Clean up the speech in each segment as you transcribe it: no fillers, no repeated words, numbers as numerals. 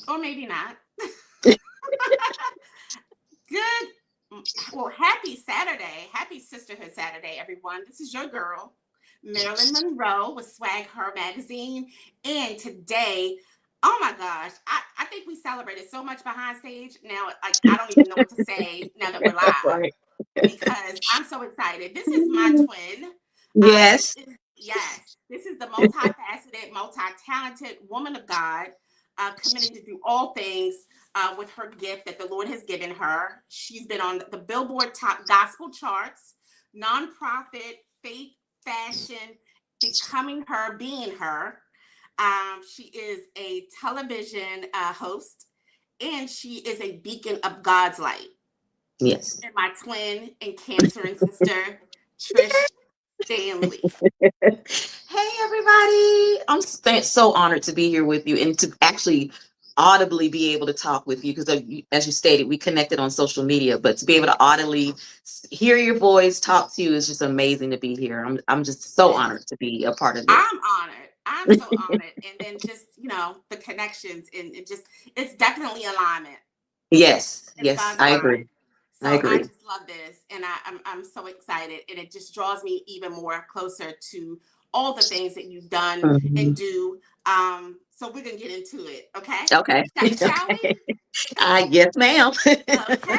Or maybe not. Good. Well, happy Saturday. Happy Sisterhood Saturday, everyone. This is your girl, Marilyn Monroe with SwagHer magazine. And today, oh my gosh, I think we celebrated so much behind stage. Now, like, I don't even know what to say now that we're live Right. because I'm so excited. This is my twin. Yes. Yes, this is the multifaceted, multi-talented woman of God, committed to do all things with her gift that the Lord has given her. She's been on the Billboard Top Gospel charts, nonprofit, faith, fashion, becoming her, being her. She is a television host, and she is a beacon of God's light. Yes. And my twin and cancer and sister, Trish Stanley. Hey, everybody. I'm so honored to be here with you and to actually audibly be able to talk with you because, as you stated, we connected on social media, but to be able to audibly hear your voice, talk to you is just amazing to be here. I'm just so Yes. honored to be a part of this. I'm honored. I'm so honored. And then just, the connections and it just, it's definitely alignment. Yes. It's Yes, God's I agree. alignment. I So I agree. just love this. And I'm so excited. And it just draws me even more closer to all the things that you've done and Mhm. do. So we're going to get into it. Okay. Okay. Shall we? Okay. Yes, ma'am. Okay.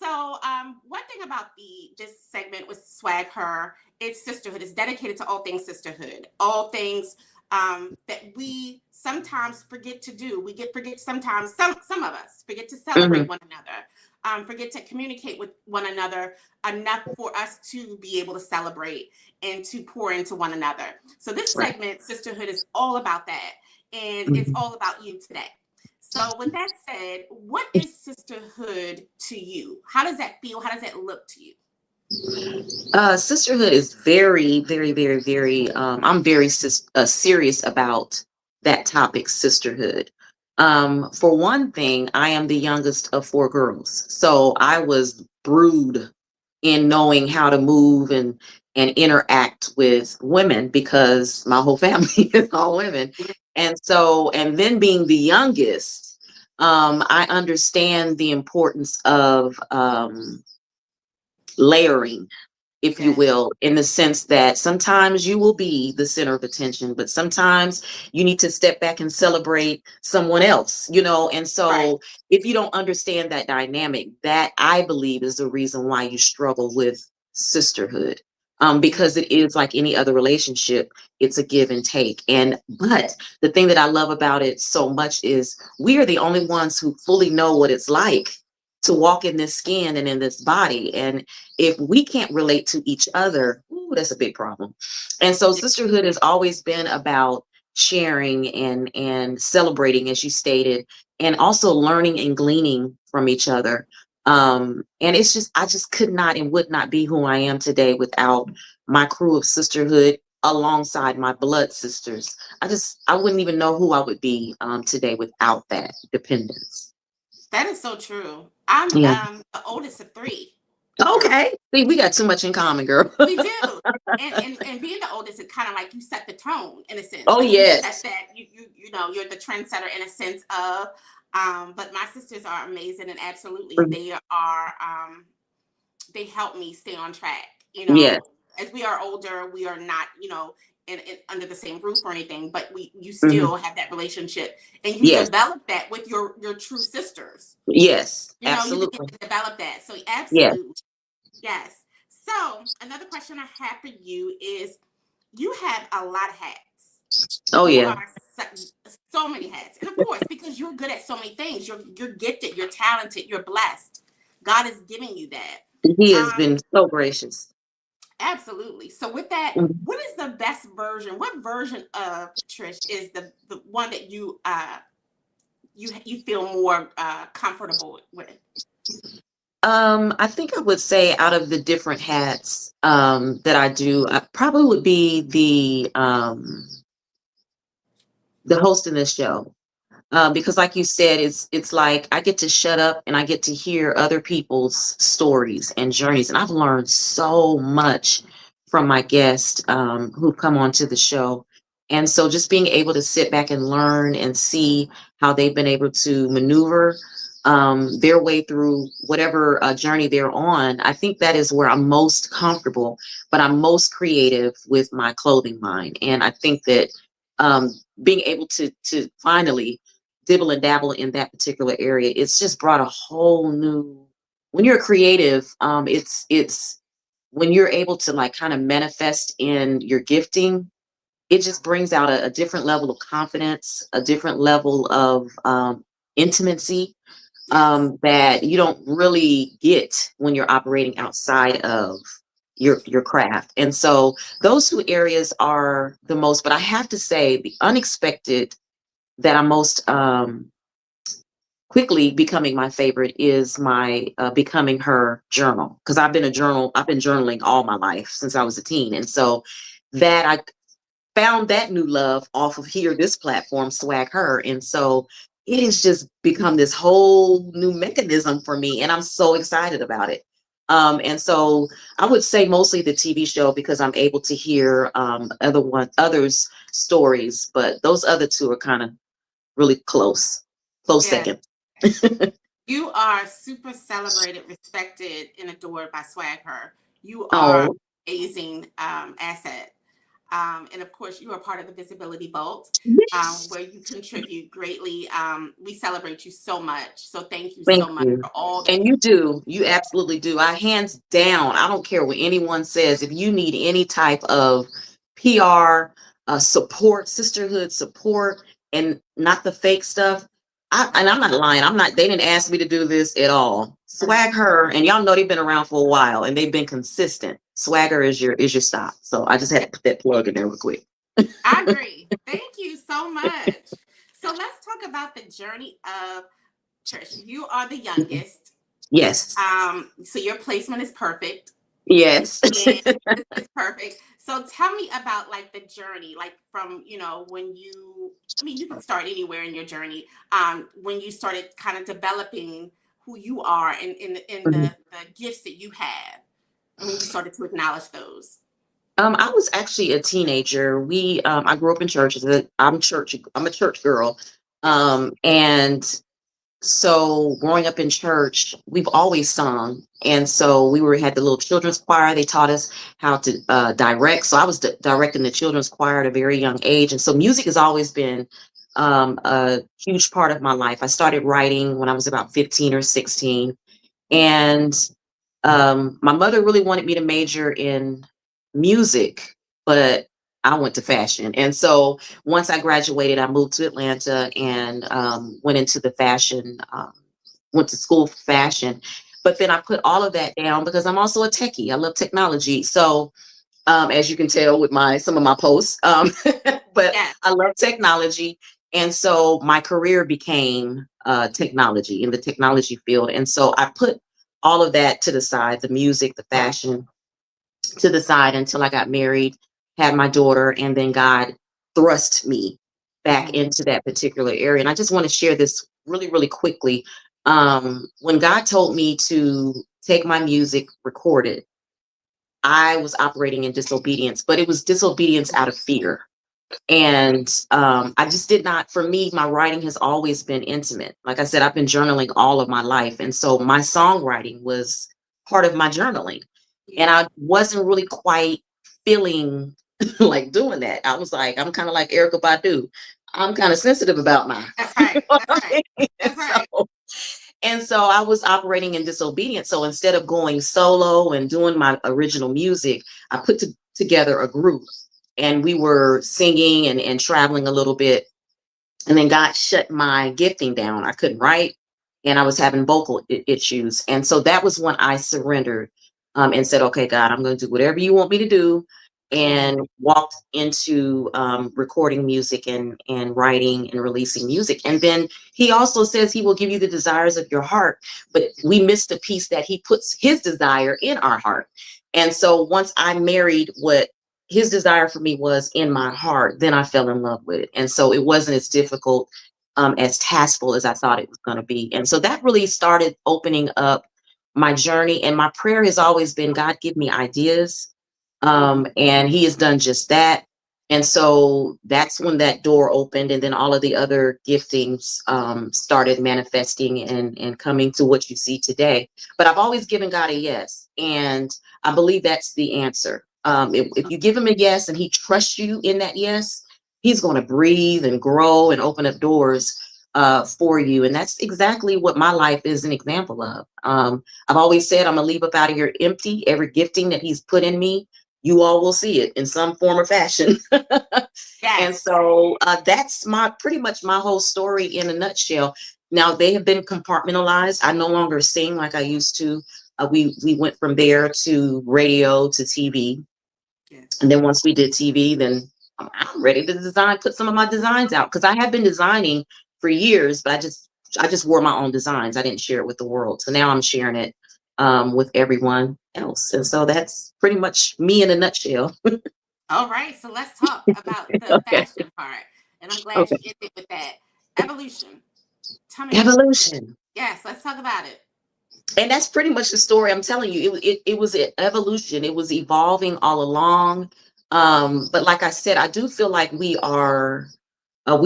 So, one thing about this segment with Swag Her, it's sisterhood. It's dedicated to all things sisterhood, all things that we sometimes forget to do. We forget sometimes. Some of us forget to celebrate Mhm. one another, forget to communicate with one another enough for us to be able to celebrate and to pour into one another. So this Right. segment, sisterhood, is all about that, and it's Mhm. all about you today. So, with that said, what is sisterhood to you? How does that feel? How does that look to you? Sisterhood is very, very, very, very. I'm very serious about that topic, sisterhood. For one thing, I am the youngest of four girls, so I was brewed in knowing how to move and interact with women because my whole family is all women, and then being the youngest, I understand the importance of layering, if you Yes. will, in the sense that sometimes you will be the center of attention, but sometimes you need to step back and celebrate someone else, And Right. so if you don't understand that dynamic, that I believe is the reason why you struggle with sisterhood. Mm. Because it is like any other relationship, it's a give and take. But the thing that I love about it so much is we are the only ones who fully know what it's like to walk in this skin and in this body. And if we can't relate to each other, ooh, that's a big problem. And so sisterhood has always been about sharing and celebrating, as you stated, and also learning and gleaning from each other. And it's just I just could not and would not be who I am today without my crew of sisterhood alongside my blood sisters. I wouldn't even know who I would be today without that dependence. That is so true. I'm Yeah. the oldest of three girls. Okay. See, we got too much in common, girl. We do. And being the oldest, it kind of like you set the tone in a sense. Oh Like you set yes. that you're the trendsetter in a sense of but my sisters are amazing and absolutely they help me stay on track. Yes. As we are older, we are not, in under the same roof or anything, but you Mhm. still have that relationship, and you Yes. develop that with your true sisters. Yes. You begin Absolutely. to develop that. So Yes. absolutely, yes. So another question I have for you is, you have a lot of hats. Oh You yeah. are so many hats, and of course, because you're good at so many things, you're gifted, you're talented, you're blessed. God is giving you that. He has Um, been so gracious. Absolutely. So with that, Mhm. what is the best version? What version of Trish is the one that you feel more comfortable with? I think I would say out of the different hats that I do, I probably would be the host in this show. Because like you said, it's like I get to shut up and I get to hear other people's stories and journeys, and I've learned so much from my guests who come onto the show. And so just being able to sit back and learn and see how they've been able to maneuver their way through whatever journey they're on, I think that is where I'm most comfortable, but I'm most creative with my clothing line. And I think that um, being able to finally dibble and dabble in that particular area, it's just brought a whole new. When you're creative, it's when you're able to like kind of manifest in your gifting, it just brings out a different level of confidence, a different level of intimacy Yes. that you don't really get when you're operating outside of your craft. And so those two areas are the most, but I have to say the unexpected that I'm most quickly becoming my favorite is my becoming her journal, because I've been journaling all my life since I was a teen. And so that I found that new love off of here, this platform, SwagHer. And so it has just become this whole new mechanism for me, and I'm so excited about it. And so I would say mostly the TV show, because I'm able to hear others' stories, but those other two are kind of really close Yeah. second. You are super celebrated, respected, and adored by SwagHer. You are Oh, amazing asset. And of course, you are part of the Visibility Vault, yes. where you contribute greatly. We celebrate you so much. So thank you Thank so much you. for all that And you you do. do. You absolutely do. I hands down, I don't care what anyone says. If you need any type of PR support, sisterhood support, and not the fake stuff, and I'm not lying. They didn't ask me to do this at all. Swag her, and y'all know they've been around for a while and they've been consistent. Swagger is your stop. So I just had Yeah, to put that plug in there real quick. I agree. Thank you so much. So let's talk about the journey of Trish. You are the youngest. Yes. So your placement is perfect. Yes. And it's perfect. So tell me about like the journey, like from, when I mean, you can start anywhere in your journey, when you started kind of developing who you are and the gifts that you have, and when you started to acknowledge those. I was actually a teenager. I grew up in church. I'm a church girl. Yes. And so growing up in church, we've always sung. And so had the little children's choir. They taught us how to direct. So I was directing the children's choir at a very young age. And so music has always been a huge part of my life. I started writing when I was about 15 or 16. And my mother really wanted me to major in music, but I went to fashion. And so once I graduated, I moved to Atlanta and went into the fashion, went to school for fashion. But then I put all of that down because I'm also a techie. I love technology. So as you can tell with some of my posts, but Yes. I love technology. And so my career became technology, in the technology field. And so I put all of that to the side, the music, the fashion, to the side until I got married, had my daughter, and then God thrust me back Mhm. into that particular area. And I just want to share this really, really quickly. When God told me to take my music recorded, I was operating in disobedience, but it was disobedience out of fear. And I just did not, for me, my writing has always been intimate. Like I said, I've been journaling all of my life. And so my songwriting was part of my journaling. And Yeah. I wasn't really quite feeling like doing that. I was like, I'm kind of like Erica Badu. I'm kind of sensitive about my. That's right. That's right. and That's right. so and so I was operating in disobedience. So instead of going solo and doing my original music, I put together a group, and we were singing and traveling a little bit. And then God shut my gifting down. I couldn't write, and I was having vocal issues. And so that was when I surrendered and said, okay, God, I'm going to do whatever you want me to do. Mhm. And walked into recording music and writing and releasing music. And then he also says he will give you the desires of your heart. But we missed the piece that he puts his desire in our heart. And so once I married what his desire for me was in my heart, then I fell in love with it. And so it wasn't as difficult, as taskful as I thought it was going to be. And so that really started opening up my journey. And my prayer has always been, God, give me ideas. Mhm. And he has done just that. And so that's when that door opened, and then all of the other giftings started manifesting and coming to what you see today. But I've always given God a yes, and I believe that's the answer. If you give him a yes and he trusts you in that yes, he's going to breathe and grow and open up doors for you. And that's exactly what my life is an example of. I've always said I'm going to leave up out of here empty. Every gifting that he's put in me, you all will see it in some form or fashion. And Yes. so that's my pretty much my whole story in a nutshell. Now they have been compartmentalized. I no longer sing like I used to. We went from there to radio to TV. Yes. And then once we did TV, then I'm ready to put some of my designs out, because I have been designing for years, but I just wore my own designs. I didn't share it with the world. So now I'm sharing it with everyone else. And so that's pretty much me in a nutshell. All right. So let's talk about the Okay. fashion part. And I'm glad Okay. you ended with that. Evolution. Tell me. Evolution. Yes, let's talk about it. And that's pretty much the story. I'm telling you, it was an evolution. It was evolving all along. But like I said, I do feel like we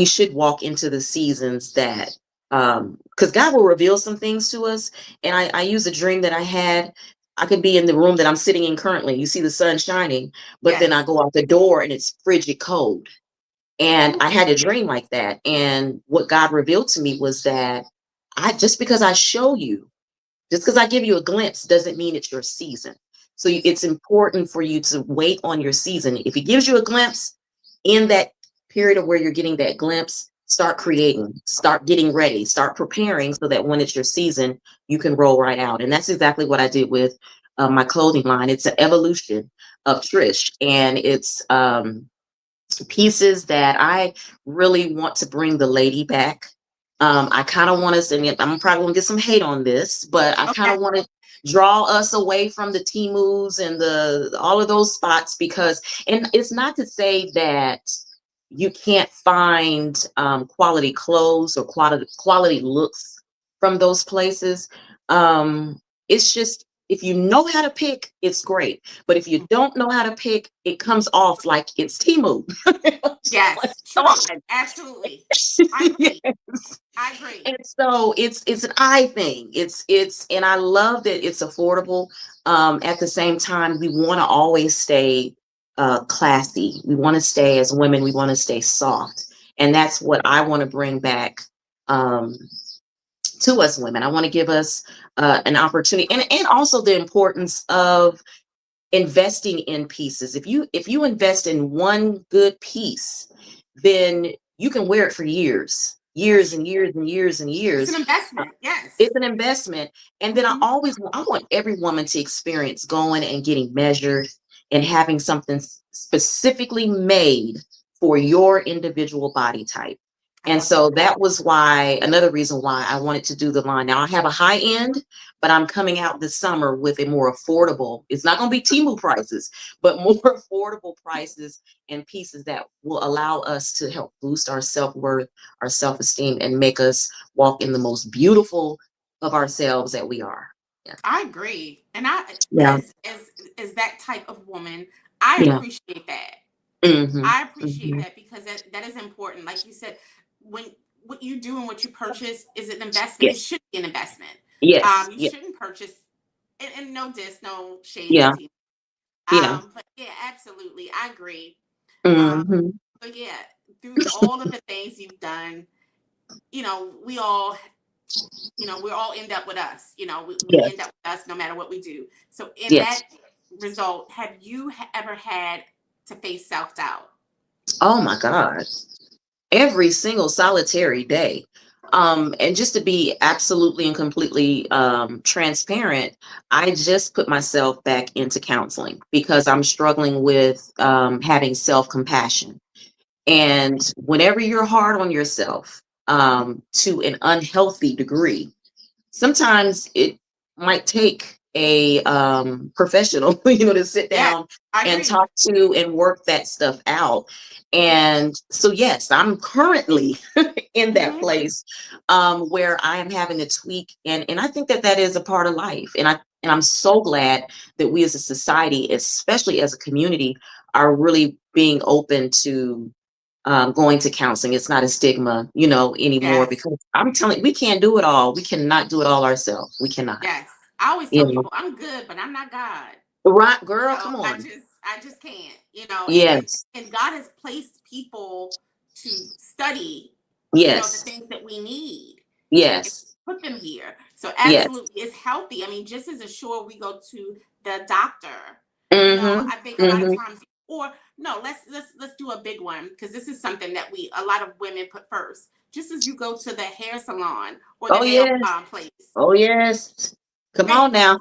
should walk into the seasons that, because God will reveal some things to us. And I use a dream that I had. I could be in the room that I'm sitting in currently. You see the sun shining, but then I Yes. go out the door and it's frigid cold. And I had a dream like that. And what God revealed to me was that just because I show you, just because I give you a glimpse doesn't mean it's your season. So it's important for you to wait on your season. If he gives you a glimpse in that period of where you're getting that glimpse, start creating, start getting ready, start preparing so that when it's your season, you can roll right out. And that's exactly what I did with my clothing line. It's an evolution of Trish, and it's pieces that I really want to bring the lady back. I kind of want us, and I'm probably gonna get some hate on this, but I kind Okay. of want to draw us away from the Temus and the all of those spots, because, and it's not to say that you can't find quality clothes or quality looks from those places. It's just, if you know how to pick, it's great. But if you don't know how to pick, it comes off like it's Timu. Like, Yes. come True. on. Absolutely. I agree. Yes. I agree. And so it's an eye thing. And I love that it's affordable. At the same time, we want to always stay classy. We want to stay, as women, we want to stay soft. And that's what I want to bring back um, to us women. I want to give us an opportunity, and also the importance of investing in pieces. If you invest in one good piece, then you can wear it for That's years true. and years and years and It's an years. investment. Yes. It's an investment. And then Mhm. I want every woman to experience going and getting measured and having something specifically made for your individual body type. I And love that. so that was another reason why I wanted to do the line. Now I have a high end, but I'm coming out this summer with a more affordable, it's not going to be Temu prices, but more affordable prices and pieces that will allow us to help boost our self-worth, our self-esteem, and make us walk in the most beautiful of ourselves that we are. Yeah. I agree. And I Yeah. as that type of woman, I Yeah. appreciate that. Hmm. I appreciate Hmm. that because that is important. Like you said, when what you do and what you purchase is an investment. It Yes. should be an investment. Yes. You Yeah. shouldn't purchase, and no diss, no shade to Yeah. team. Yeah. But yeah, absolutely, I agree. Um, Hmm. but yeah, through all of the things you've done, we all, we all end up with us. We end Yes. up with us no matter what we do. So in Yes. that result, have you ever had to face self doubt? Oh my God. Every single solitary day. And just to be absolutely and completely transparent, I just put myself back into counseling because I'm struggling with having self compassion. And whenever you're hard on yourself to an unhealthy degree, sometimes it might take a professional, to sit Yeah, down I and agree. talk to and work that stuff out. And so, yes, I'm currently in that Hmm. place where I am having to tweak, and I think that that is a part of life. And I'm so glad that we as a society, especially as a community, are really being open to going to counseling. It's not a stigma, anymore, Yes. because I'm telling you, we can't do it all. We cannot do it all ourselves. We cannot. Yes. I always tell people I'm good, but I'm not God. Right, girl, So come on. I just can't, Yes, and God has placed people to study, the yes, things that we need and yes, put them here. So yes. absolutely it's healthy. I mean, just as sure we go to the doctor, Mm-hmm. I think a lot of Mm-hmm. times, or no, let's do a big one, because this is something that a lot of women put first. Just as you go to the hair salon or the Oh nail yes. place, Oh yes. Come on now.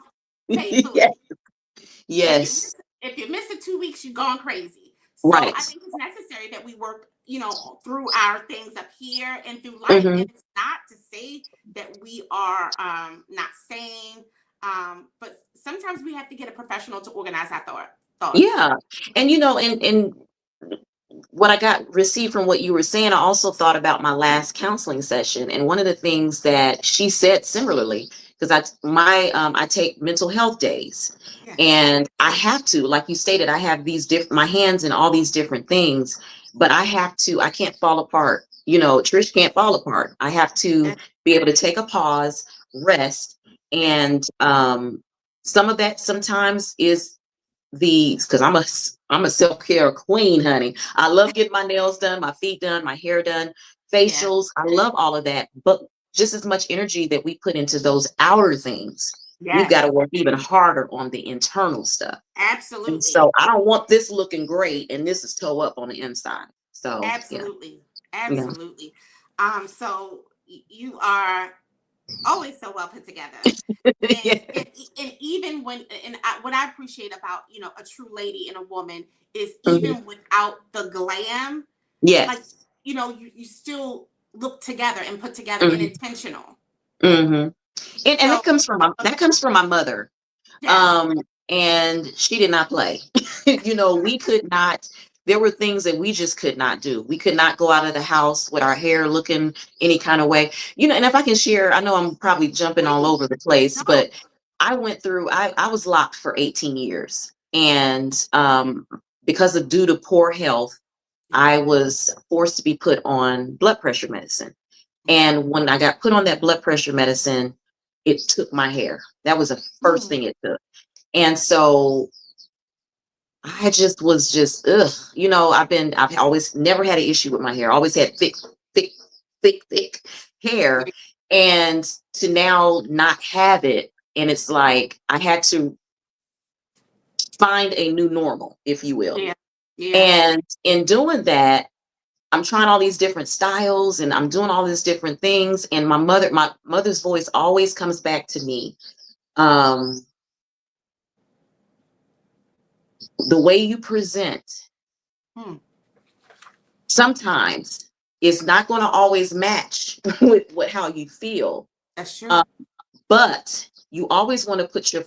faithfully, Yes. faithfully. If you Yes. miss if you miss it 2 weeks, you're going crazy. So I Right. think it's necessary that we work, through our things up here and through life. Mm-hmm. And it's not to say that we are not sane, but sometimes we have to get a professional to organize our thoughts. Yeah. And and what I got received from what you were saying, I also thought about my last counseling session. And one of the things that she said similarly, because I take mental health days, Yes. and I have to, like you stated, I have these different, my hands in all these different things, but I can't fall apart. Trish can't fall apart. I have to Yes. be able to take a pause, rest. Yes. And some of that sometimes is because I'm a self-care queen, honey. I love getting my nails done, my feet done, my hair done, Yeah. facials. I love all of that. But just as much energy that we put into those outer things, we've got to Yes. work even harder on the internal stuff. And so Absolutely. I don't want this looking great and this is toe up on the inside. So yeah. Absolutely. Yeah. Absolutely. So you are always so well put together. And, Yeah. and and even when, what I appreciate about a true lady and a woman is, Mhm. even without the glam, like, Yes. you still look together and put together and Hmm. intentional. Hmm. And So that comes from my mother. yes. Um, and she did not play. We could not, there were things that we just could not do. We could not go out of the house with our hair looking any kind of way. And if I can share, I know I'm probably jumping all Please. over the place, No. but I was locked for 18 years. And because of due to poor health, Yeah. I was forced to be put on blood pressure medicine. And when I got put on that blood pressure medicine, it took my hair. That was the first Mm. thing it took. And so I just was just, ugh, I've always never had an issue with my hair. Always had thick, thick, thick hair. And to now not have it. And it's like I had to find a new normal, if you will. Yeah. Yeah. And in doing that, I'm trying all these different styles and I'm doing all these different things. And my mother's voice always comes back to me. Um, the way you present Hmm. sometimes is not going to always match with how you feel. That's Um, true. but you always want to put your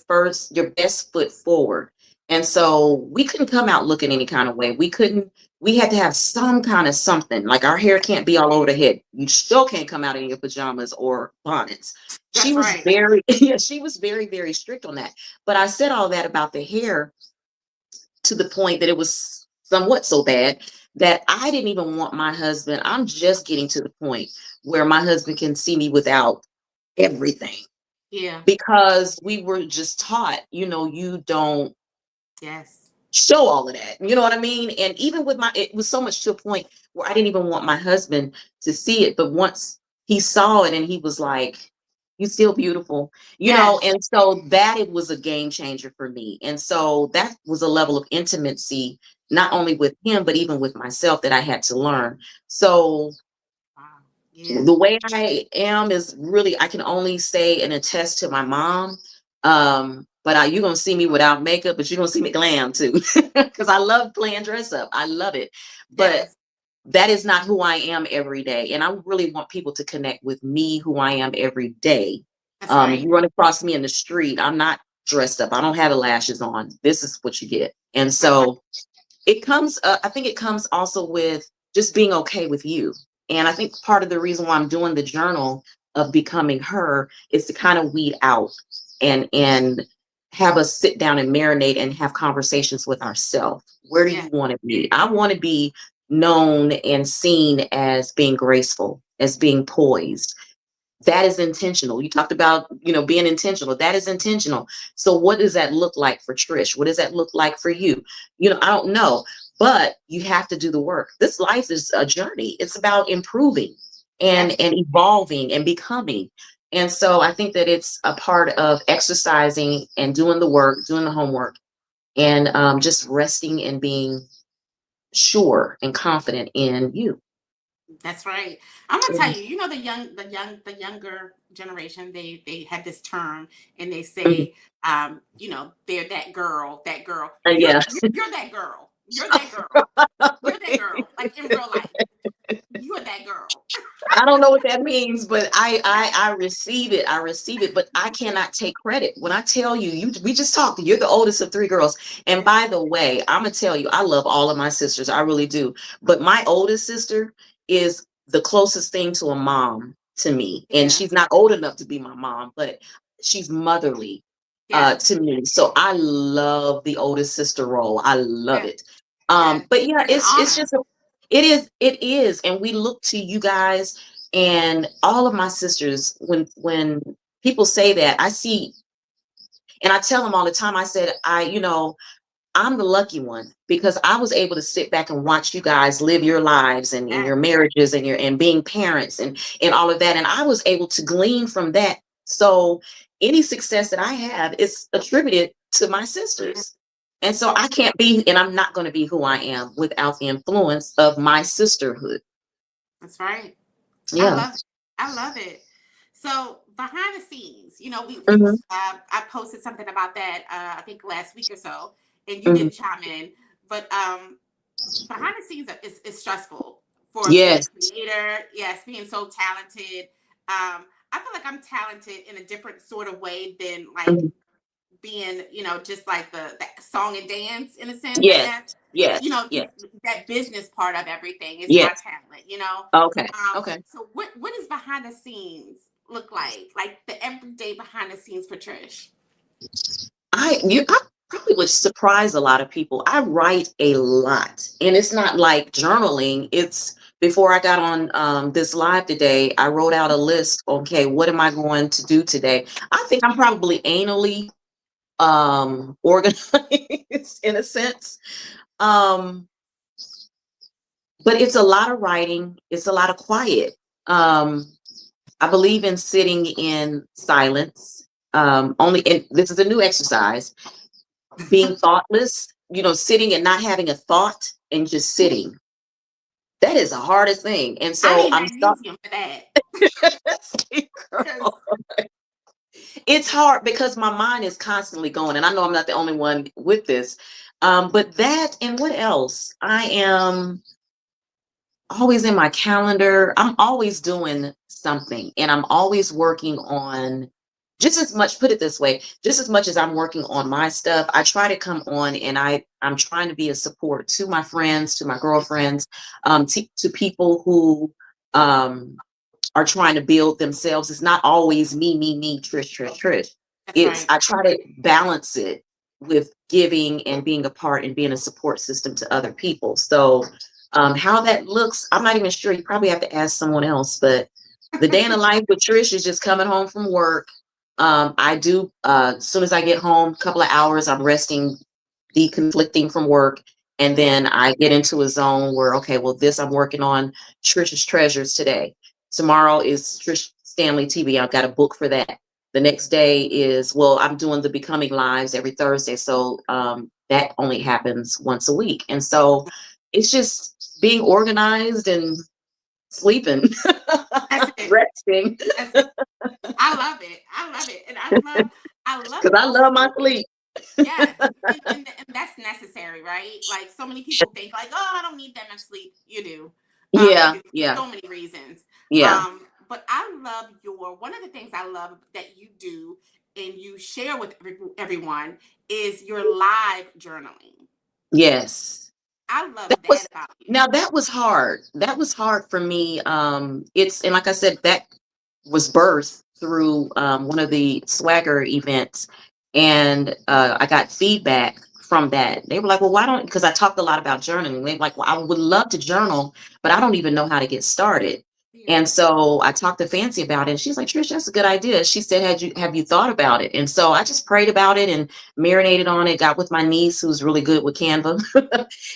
best foot forward. And so we couldn't come out looking any kind of way. We had to have some kind of something. Like our hair can't be all over the head. You still can't come out in your pajamas or bonnets. She That's was right. very, yeah, she was very, very strict on that. But I said all that about the hair to the point that it was somewhat so bad that I didn't even want my husband. I'm just getting to the point where my husband can see me without everything, Yeah. because we were just taught, you don't Yes. show all of that. You know what I mean? And even with it was so much to a point where I didn't even want my husband to see it. But once he saw it and he was like, "You still beautiful," Yes. and so that it was a game changer for me. And so that was a level of intimacy, not only with him, but even with myself that I had to learn. So Wow. Yeah. the way I am is really, I can only say and attest to my mom. But you're gonna see me without makeup, but you're gonna see me glam too, because I love playing dress up. I love it, but Yes. that is not who I am every day. And I really want people to connect with me, who I am every day. That's You right. run across me in the street, I'm not dressed up. I don't have the lashes on. This is what you get. And That's right. so I think it comes also with just being okay with you. And I think part of the reason why I'm doing the journal of becoming her is to kind of weed out and have us sit down and marinate and have conversations with ourselves. Where do Yeah. you want to be? I want to be known and seen as being graceful, as being poised. That is intentional. You talked about, being intentional. That is intentional. So what does that look like for Trish? What does that look like for you? I don't know, but you have to do the work. This life is a journey. It's about improving and evolving and becoming. And so I think that it's a part of exercising and doing the work, doing the homework, and just resting and being sure and confident in you. That's right. I'm gonna tell Mhm. you, the younger generation, they had this term, and they Mhm. say, they're that girl. Yeah. You're that girl. You're that girl. You're that girl. Like in real life, you're that girl. I don't know what that means, but I receive it. I receive it, but I cannot take credit. When I tell you, we just talked, you're the oldest of three girls. And by the way, I'm gonna tell you, I love all of my sisters. I really do. But my oldest sister is the closest thing to a mom to me. And Yeah. she's not old enough to be my mom, but she's motherly Yeah. to me. So I love the oldest sister role. I love Yeah. it. Yeah. But yeah, It's an it's honor. just it is, and we look to you guys and all of my sisters. When people say that, I see, and I tell them all the time, I said, I'm the lucky one because I was able to sit back and watch you guys live your lives and Yeah. your marriages and being parents and all of that. And I was able to glean from that. So any success that I have is attributed to my Yeah. sisters. And so I can't be, and I'm not going to be who I am without the influence of my sisterhood. That's right. I Yeah. love it. I love it. So behind the scenes, we Hmm. I posted something about that I think last week or so, and you Hmm. didn't chime in. But behind the scenes is stressful for being Yes. a creator. Yes, being so talented. I feel like I'm talented in a different sort of way than like Mhm. being, just like the song and dance in a sense, I Yes. guess. Yes. Just Yes. that business part of everything is my Yes. talent. Okay. Okay. So what does behind the scenes look like? Like the everyday behind the scenes for Trish. I probably would surprise a lot of people. I write a lot, and it's not like journaling. It's before I got on this live today, I wrote out a list. Okay, what am I going to do today? I think I'm probably anally organized in a sense. Um, but it's a lot of writing. It's a lot of quiet. Um, I believe in sitting in silence. Only, and this is a new exercise, being thoughtless, sitting and not having a thought and just sitting. That is the hardest thing. And I so need I'm magnesium for that. Because it's hard because my mind is constantly going, and I know I'm not the only one with this. But that, and what else? I am always in my calendar. I'm always doing something, and I'm always working on, just as much, put it this way, just as much as I'm working on my stuff, I try to come on and I'm trying to be a support to my friends, to my girlfriends, to people who um are trying to build themselves. It's not always me, Trish, Trish, Trish. that's It's, right. I try to balance it with giving and being a part and being a support system to other people. So how that looks, I'm not even sure. You probably have to ask someone else, but the day in the life with Trish is just coming home from work. I do, as soon as I get home, a couple of hours, I'm resting, deconflicting from work. And Yeah. then I get into a zone where, okay, well, this I'm working on Trish's Treasures today. Tomorrow is Trish Stanley TV. I've got a book for that. The next day is, well, I'm doing the Becoming Lives every Thursday. So that only happens once a week. And so it's just being organized and sleeping, That's it. resting, That's it. I love it. I love it. And I love because I love my also. sleep. Yes, and that's necessary, right? Like so many people think like, oh, I don't need that much sleep. You do. You Yeah, do for yeah, so many reasons. yeah. But I love one of the things I love that you do and you share with everyone is your live journaling. Yes. I love That that was about you. Now that was hard. That was hard for me. It's, and like I said, that was birthed through one of the SwagHer events. And I got feedback from that. They were like, well, why don't, because I talked a lot about journaling. They were like, well, I would love to journal, but I don't even know how to get started. Yeah. And so I talked to Fancy about it. And she's like, Trish, that's a good idea. She said, have you thought about it? And so I just prayed about it and marinated on it, got with my niece, who's really good with Canva.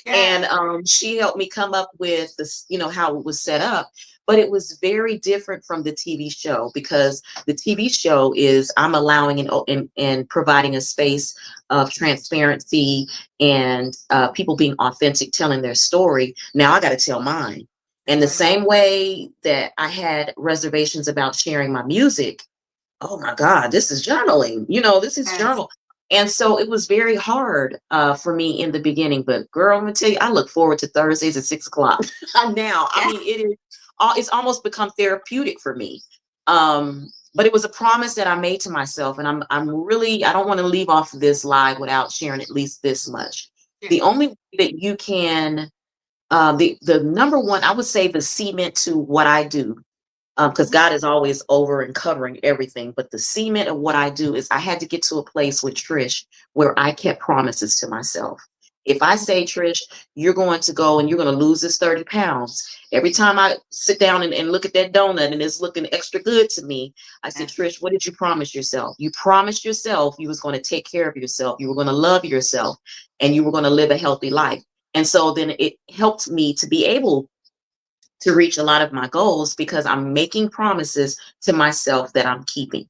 And Yes. she helped me come up with this, how it was set up. But it was very different from the TV show, because the TV show is I'm allowing and providing a space of transparency and people being authentic, telling their story. Now I got to tell mine. And That's the right. same way that I had reservations about sharing my music, oh my God, this is journaling, this is Yes. journal. And so it was very hard for me in the beginning. But girl, I'm gonna tell you, I look forward to Thursdays at 6 o'clock. Now, I Yeah. mean, it's almost become therapeutic for me. But it was a promise that I made to myself, and I don't want to leave off of this live without sharing at least this much. The Yes. only way that you can, the number one, I would say, the cement to what I do, because God is always over and covering everything. But the cement of what I do is I had to get to a place with Trish where I kept promises to myself. If I say, Trish, you're going to go and you're going to lose this 30 pounds, every time I sit down and look at that donut and it's looking extra good to me, I said, Yes. Trish, what did you promise yourself? You promised yourself you was going to take care of yourself. You were going to love yourself, and you were going to live a healthy life. And so then it helped me to be able to reach a lot of my goals, because I'm making promises to myself that I'm keeping.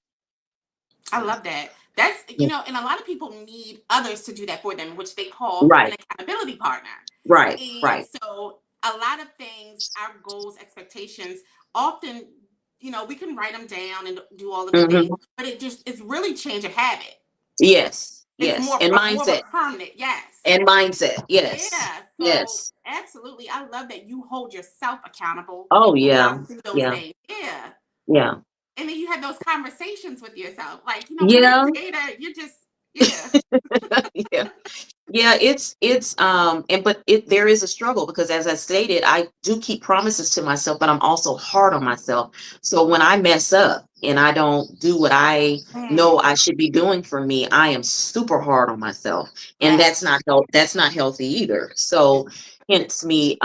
I love that. That's, Yeah. and a lot of people need others to do that for them, which they call an Right, accountability partner. right, And right. so a lot of things, our goals, expectations, often, we can write them down and do all of the things, Hmm. but it's really change of habit. Yes, It's yes. And more of a mindset. permanent, yes. And mindset. Yes. Yeah. So Yes. absolutely. I love that you hold yourself accountable Oh yeah. through those Yeah. things. Yeah. Yeah. And then you have those conversations with yourself. Like, when you're a Yeah. creator, you're just, yeah. Yeah. Yeah, but there is a struggle, because as I stated, I do keep promises to myself, but I'm also hard on myself. So when I mess up and I don't do what I know Mm, I should be doing for me, I am super hard on myself. And yes. that's not healthy either. So hence me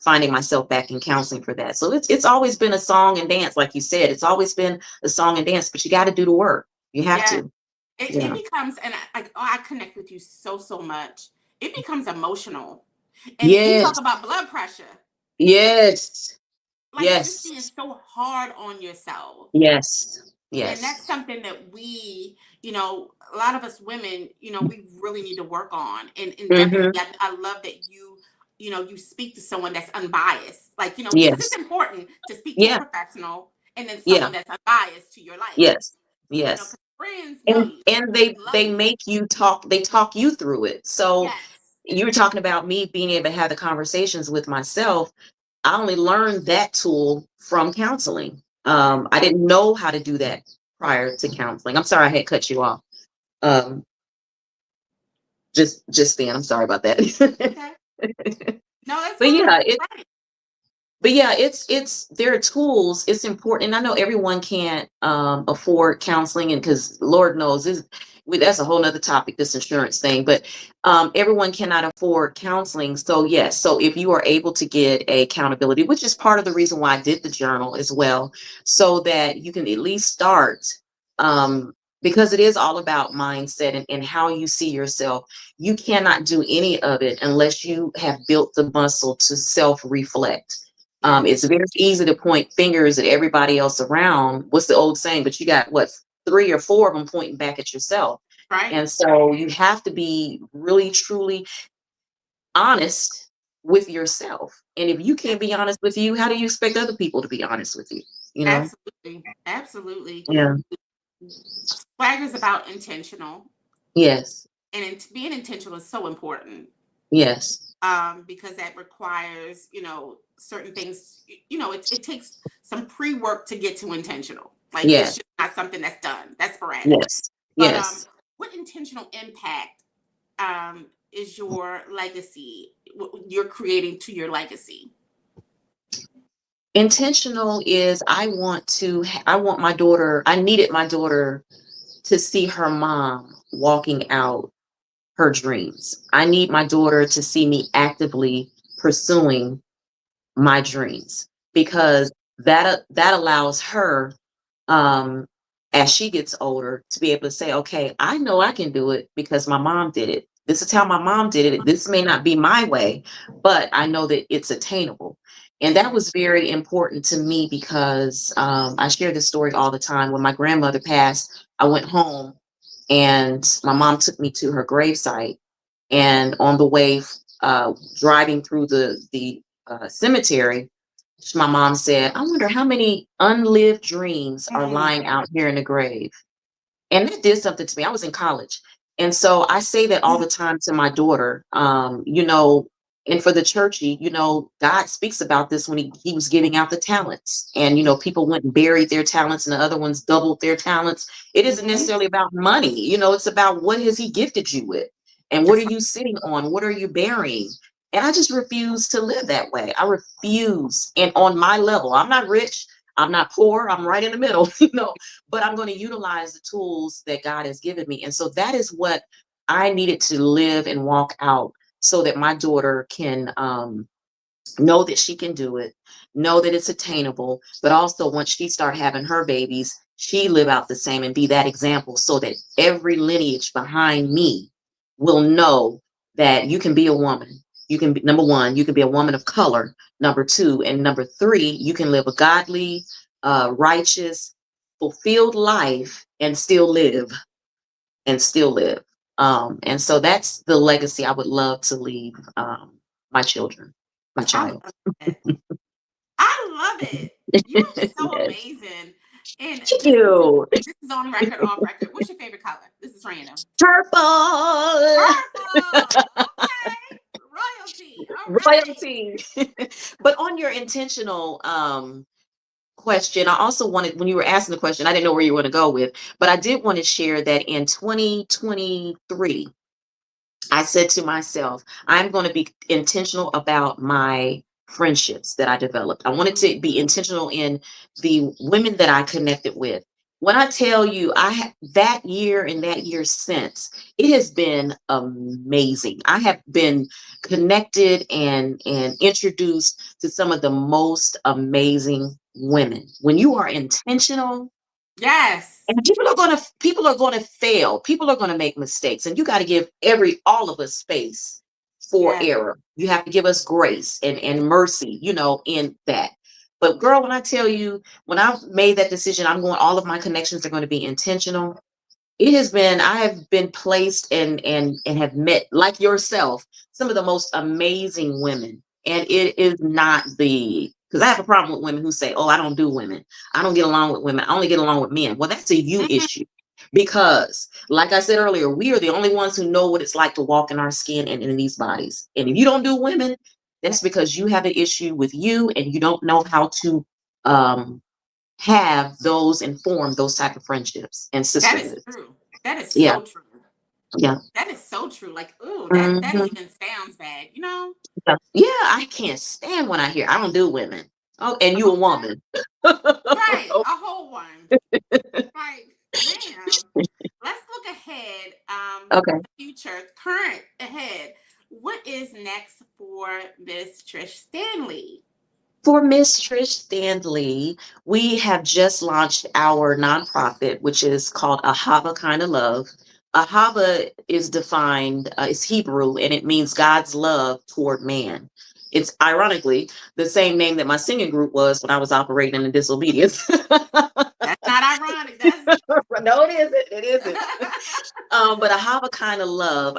finding myself back in counseling for that. So it's always been a song and dance, like you said. It's always been a song and dance, but you got to do the work. You have Yeah. to. It Yeah. becomes, and I connect with you so, so much. It becomes emotional. And you talk Yes. about blood pressure, Yes. like just being Yes. so hard on yourself. Yes. And that's Yes. something that a lot of us women, we really need to work on. And definitely, Hmm. I love that you speak to someone that's unbiased. Like, because it's Yes. important to speak to a Yeah. professional and then Yeah. someone that's unbiased to your life. Yes. Because Yes. friends know And you, and they love they you. make you talk, they talk you through it. So Yes. you were talking about me being able to have the conversations with myself. I only learned that tool from counseling. Yeah. I didn't know how to do that prior to counseling. I'm sorry I had cut you off. Um, just then. I'm sorry about that. Okay. No, that's But fine. yeah, That's right. it's there are tools. It's important. And I know everyone can't afford counseling, and because Lord knows that's a whole nother topic, this insurance thing. But everyone cannot afford counseling. So yes, so if you are able to get a accountability, which is part of the reason why I did the journal as well, so that you can at least start, um because it is all about mindset and how you see yourself. You cannot do any of it unless you have built the muscle to self-reflect. Yes. It's very easy to point fingers at everybody else around. What's the old saying? But you got what, 3 or 4 of them pointing back at yourself. Right. And so you have to be really, truly honest with yourself. And if you Yeah. can't be honest with you, how do you expect other people to be honest with you? You know? Absolutely. Absolutely. Yeah. Swagger is about intentional, Yes. and being intentional is so important. Yes. Because that requires, certain things. It takes some pre-work to get to intentional. Like, it's Yes. just not something that's done. That's sporadic. Yes. But Yes. what intentional impact is your legacy? You're creating to your legacy? Intentional is I want my daughter, I needed my daughter to see her mom walking out her dreams. I need my daughter to see me actively pursuing my dreams, because that allows her, um as she gets older, to be able to say, okay, I know I can do it because my mom did it. This is how my mom did it. This may not be my way, but I know that it's attainable. And that was very important to me because, I share this story all the time. When my grandmother passed, I went home and my mom took me to her gravesite. And on the way, driving through the cemetery, my mom said, I wonder how many unlived dreams are Mm, lying out here in the grave. And that did something to me. I was in college. And so I say that all mm, the time to my daughter, and for the churchy, God speaks about this when he was giving out the talents. And, people went and buried their talents and the other ones doubled their talents. It isn't mhm. necessarily about money. It's about what has he gifted you with? And what are That's right. you sitting on? What are you burying? And I just refuse to live that way. I refuse. And on my level, I'm not rich. I'm not poor. I'm right in the middle, but I'm going to utilize the tools that God has given me. And so that is what I needed to live and walk out, so that my daughter can, know that she can do it, know that it's attainable, but also once she start having her babies, she live out the same and be that example, so that every lineage behind me will know that you can be a woman. You can be, number one, you can be a woman of color. Number two, and number three, you can live a godly, righteous, fulfilled life and still live and still live. And so that's the legacy I would love to leave, my children, my I child. love it. I love it. You are so Yes. amazing. And Thank this is you. this is on record, off record. What's your favorite color? This is random. Purple. Purple. Okay. Royalty. All right. Royalty. But on your intentional, question, I also wanted, when you were asking the question, I didn't know where you want to go with, but I did want to share that in 2023, I said to myself, I'm going to be intentional about my friendships that I developed. I wanted to be intentional in the women that I connected with. When I tell you, that year and that year since, it has been amazing. I have been connected and introduced to some of the most amazing women. When you are intentional, Yes. and people are gonna fail. People are gonna make mistakes. And you got to give all of us space for Yes. error. You have to give us grace and mercy, in that. But girl, when I tell you, when I've made that decision, all of my connections are going to be intentional. I have been placed and have met, like yourself, some of the most amazing women. And it is not because I have a problem with women who say, oh, I don't do women. I don't get along with women. I only get along with men. Well, that's a you Mhm. issue. Because, like I said earlier, we are the only ones who know what it's like to walk in our skin and in these bodies. And if you don't do women, that's because you have an issue with you and you don't know how to, um, have those and form those type of friendships and That is sisterhood. true. That is Yeah, so true. yeah. That is so true. Like, ooh, that Mhm. even sounds bad, you know? Yeah. Yeah, I can't stand when I hear, I don't do women. Oh, and you a Okay. woman. Right. A whole one. Right. Ma'am. Let's look ahead. Okay. Future, current ahead. What is next for Miss Trish Stanley? For Miss Trish Standley, we have just launched our nonprofit, which is called Ahava Kind of Love. Ahava is defined, is Hebrew, and it means God's love toward man. It's ironically the same name that my singing group was when I was operating in disobedience. That's not ironic. That's No, it isn't. It isn't. But I have a kind of love.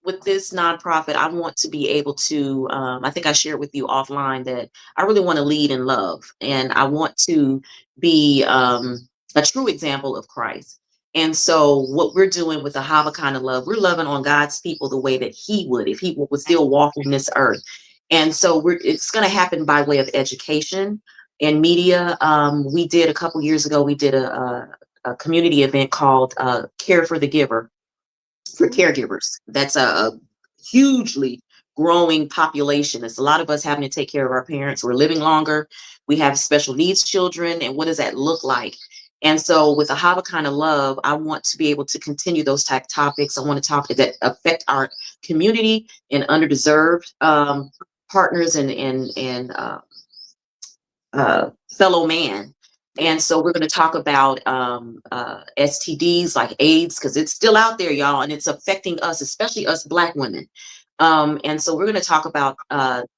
With this nonprofit, I want to be able to. I think I shared with you offline that I really want to lead in love, and I want to be, a true example of Christ. And so, what we're doing with the Hava kind of love, we're loving on God's people the way that He would if He was still walking this earth. And so, it's going to happen by way of education and media. We did a couple years ago. We did a community event called, Care for the Giver, for caregivers. That's a hugely growing population. It's a lot of us having to take care of our parents. We're living longer. We have special needs children. And what does that look like? And so with a Hava kind of love, I want to be able to continue those type topics. I want to talk that affect our community and underdeserved partners and fellow man. And so we're going to talk about STDs like AIDS, because it's still out there, y'all, and it's affecting us, especially us Black women. And so we're going to talk about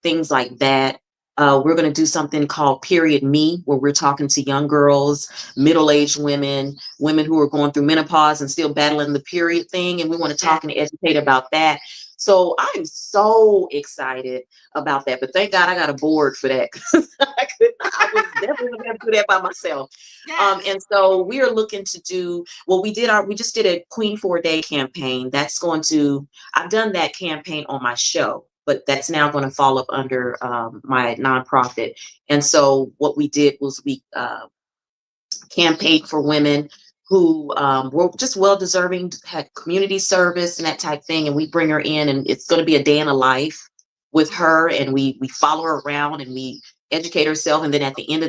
things like that. We're going to do something called Period Me, where we're talking to young girls, middle-aged women, women who are going through menopause and still battling the period thing. And we want to talk and educate about that. So I'm so excited about that. But thank God I got a board for that. I was definitely going to do that by myself. Yes. And so we are looking to do, well, we just did a Queen for a Day campaign. I've done that campaign on my show, but that's now going to fall up under my nonprofit. And so what we did was we campaigned for women who were just well-deserving, had community service and that type thing. And we bring her in, and it's going to be a day in a life with her. And we follow her around and we educate herself. And then at the end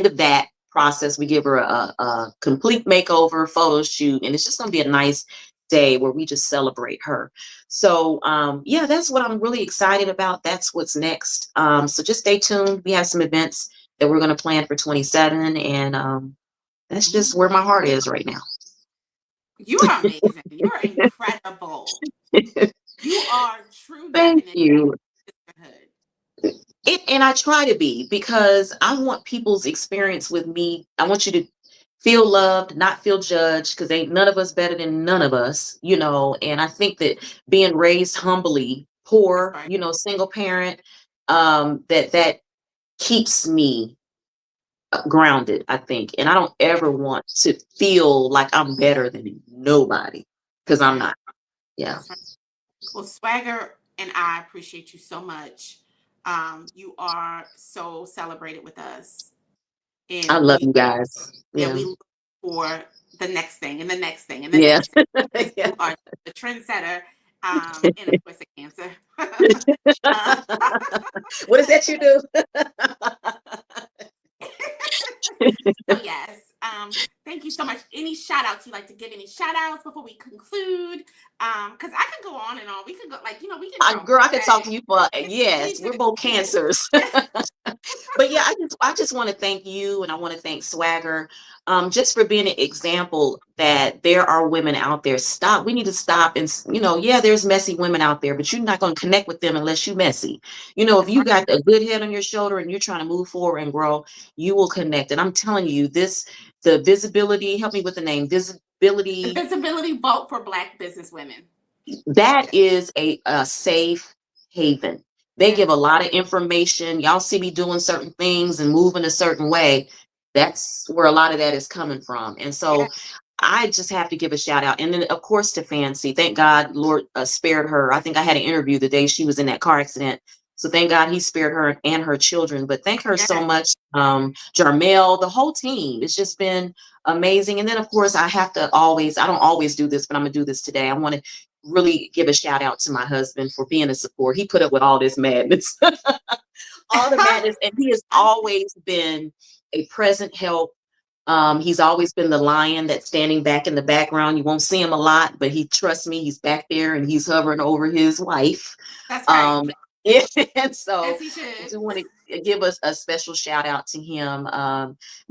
of that process, we give her a complete makeover photo shoot. And it's just going to be a nice day where we just celebrate her. So yeah, that's what I'm really excited about. That's what's next. So just stay tuned. We have some events that we're going to plan for 27, and that's just where my heart is right now. You are amazing. You're incredible. You are true. Thank you. Sisterhood. And I try to be, because I want people's experience with me. I want you to feel loved, not feel judged, because ain't none of us better than none of us, And I think that being raised humbly, poor, Right. Single parent, that keeps me grounded, I think. And I don't ever want to feel like I'm better than nobody, because I'm not. Yeah. Right. Well, SwagHer and I appreciate you so much. You are so celebrated with us. I And love you guys. Yeah. we look for the next thing and the next thing and the Yeah. next thing. Because Yeah. you are the trendsetter, and of course a cancer. What is that you do? So yes, thank you so much. Any shout outs you'd like to give? Any shout outs before we conclude? Because I could go on and on. We could go we can talk. Girl, I could talk to you for yes. We're both cancers. But yeah, I just want to thank you, and I want to thank SwagHer, just for being an example that there are women out there. We need to stop and yeah, there's messy women out there, but you're not going to connect with them unless you're messy. If you got a good head on your shoulder and you're trying to move forward and grow, you will connect. And I'm telling you, the visibility. Help me with the name. Visibility. Visibility vote for Black business women. That is a safe haven. They give a lot of information. Y'all see me doing certain things and moving a certain way. That's where a lot of that is coming from. And so I just have to give a shout out. And then, of course, to Fancy. Thank God, Lord spared her. I think I had an interview the day she was in that car accident. So thank God he spared her and her children. But thank her so much, Jarmel, the whole team. It's just been amazing. And then, of course, I don't always do this, but I'm going to do this today. I want to really give a shout out to my husband for being a support. He put up with all this madness, all the madness, and he has always been a present help. He's always been the lion that's standing back in the background. You won't see him a lot, but trust me, he's back there and he's hovering over his wife. That's right. And so I do want to give us a special shout out to him,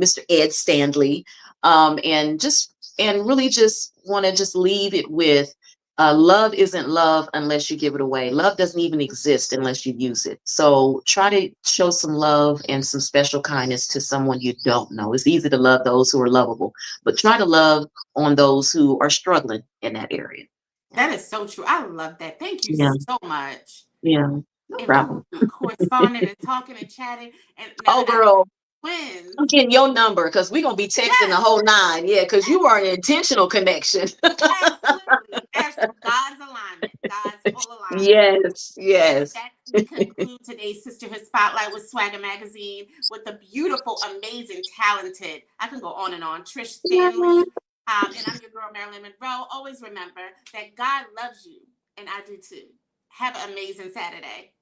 Mr. Ed Standley, and really just want to just leave it with love isn't love unless you give it away. Love doesn't even exist unless you use it. So try to show some love and some special kindness to someone you don't know. It's easy to love those who are lovable, but try to love on those who are struggling in that area. That is so true. I love that. Thank you so much. Yeah. No problem. Corresponding and talking and chatting. And girl, twins. I'm getting your number because we're going to be texting the whole nine. Yeah, because you are an intentional connection. Absolutely. God's alignment. God's full alignment. Yes. We conclude today's Sisterhood Spotlight with SwagHer Magazine with the beautiful, amazing, talented, I can go on and on, Trish Standley. And I'm your girl, Marilyn Monroe. Always remember that God loves you, and I do too. Have an amazing Saturday.